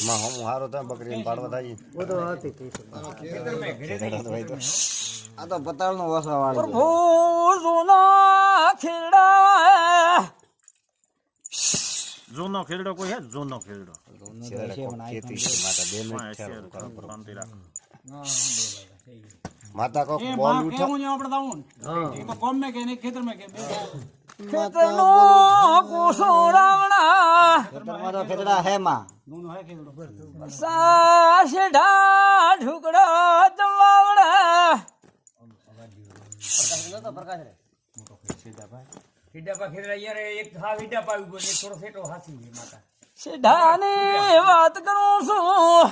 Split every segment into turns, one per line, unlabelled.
માં હમ હારો તો બકરીને પાડવા થાય
वो तो आती थी
આ તો પતાળનો વાસા વાળી
પ્રભુ સોના ખેડા
જૂનો ખેડડો કોઈ હે જૂનો ખેડડો
ખેતી માતા બે મિનિટ
શાંતિ રાખ
માતા કો બોલ ઉઠા
ખેતરનો કુસોડાવણા
તમારો ખેતરા હે માં
સાસડા ઢુકડા તવાવડા સીધાની વાત કરું છું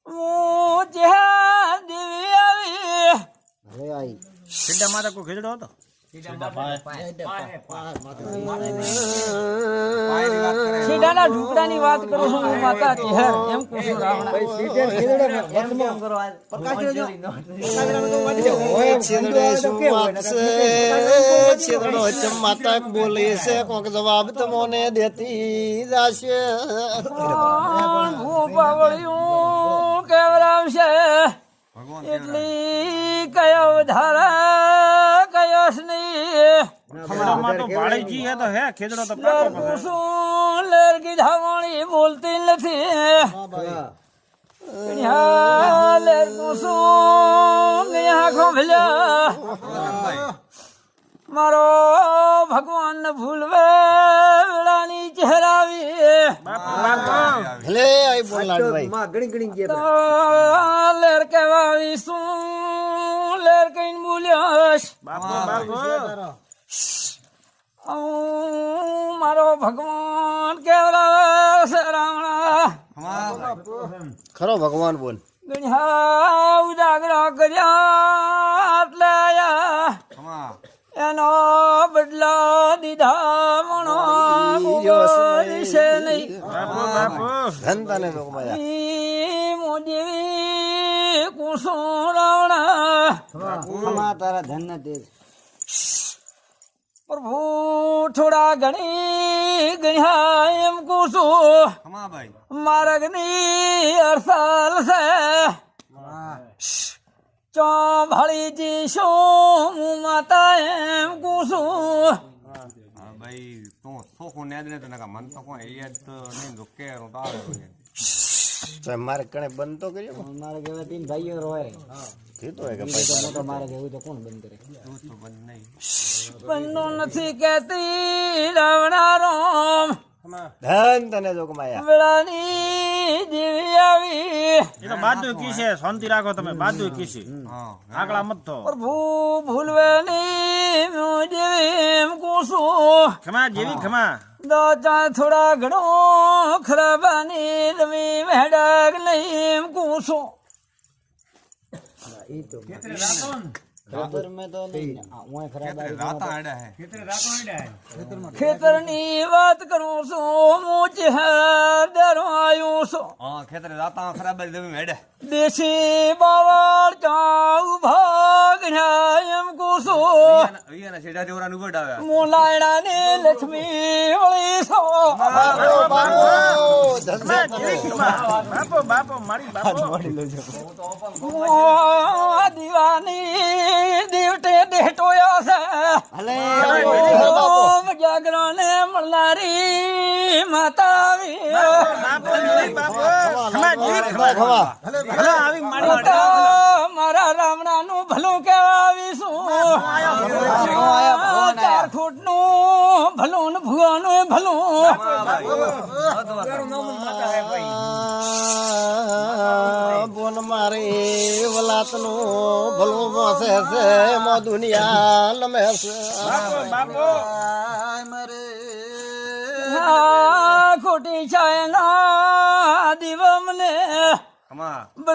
હું જ્યાં દેવી આવી
હવે આઈ
ખેડા માતા કોઈ ખેડડો હતો
સીધાના ઢુકડાની વાત કરું છું હું માતા ચહેર એમ કુસોડાવણા
માતા બોલે છે કોક જવાબ તમોને દેતી જાશે
હું પાવળિયું કેવરાવશે એટલી કયો વધારા કયો સ્નેહ
ખેડામાં તો ભાળીજી હે તો હે ખેડડો તો પાકો પાસે
કુસુમ લરકી ધાવણી બોલતી નથી લર કુસુમ આંખો ભલ્યા મારો ભગવાન ને ભૂલવે વેળાની ચહેરાવી
ભલે આઈ બોલ લાડભાઈ
માં ગણી ગણી ગયા
તો લેર કેવાવી શું લેર કઈ બોલ્યોશ
બાપો
મારો ભગવાન કેવરા છે રાવણા
ખરો ભગવાન બોલ
ગણ્યા ઉજાગરા કર્યા એટલે આયા એનો બદલા દીધા મણો છે નહીં
ધન તને લોકમાયા
મોજી કુસુરાવણા
તારા ધન ને તેજ
પ્રભુ થોડા ઘણી ગણ્યા એમ કુસુ માર્ગની અરસાલ છે ચોભાળી જી શું માતા એમ કુસુ
ભાઈ તું સોખું નેદ ને તને મન તો કોઈ યાદ તો નહીં તો કે હું તારે
તો મારે કણે બંધ તો કર્યો
મારે કેવા તીન ભાઈઓ રોય
કીધો હે કે
તો મોટો મારે કેવું તો કોણ બંધ કરે
તું તો બંધ નહીં
બંધો નથી કેતી રાવણા રોમ
ધન તને લોકમાયા
વેળાની દેવી આવી
એ તો બાદુ કીશે શાંતિ રાખો તમે બાદુ કીશે આગળ મત તો
પ્રભુ ભૂલવે નહીં દેવી એમ કુસુ
ખમા જેવી ખમા
દાતા થોડા ઘણો ખરાબાની તમે મેડક નહીં એમ કુસુ
ઈ તો ખેતર में तो नहीं ओए खराब
રાતા આડા હે
ખેતરની વાત કરું છું હું ચહેરો આવ્યું છું
હા ખેતરે રાતા ખરાબ જ દેવી હેડે
દેશી બાવળ ચાઉ ભાગ એમ કુસુ
અહીંયા છેડા દેવરાનું ગોડ આવે
મોલાયડા ને લક્ષ્મી વળી છો
બાપો મારી બાપો
દીવાની દીવટે દેટોયો છે
ભલે
જાગરણ ને મળનારી માતા મારા રામણા નું ભલું કેવાવીશું ચાર ફૂટ નું ભલું ને ભુવાનું ભલું
બોન મારે વલાત નું ભલું મોસે છે મો દુનિયા લમે છે
ખોટી છે ના દિવમને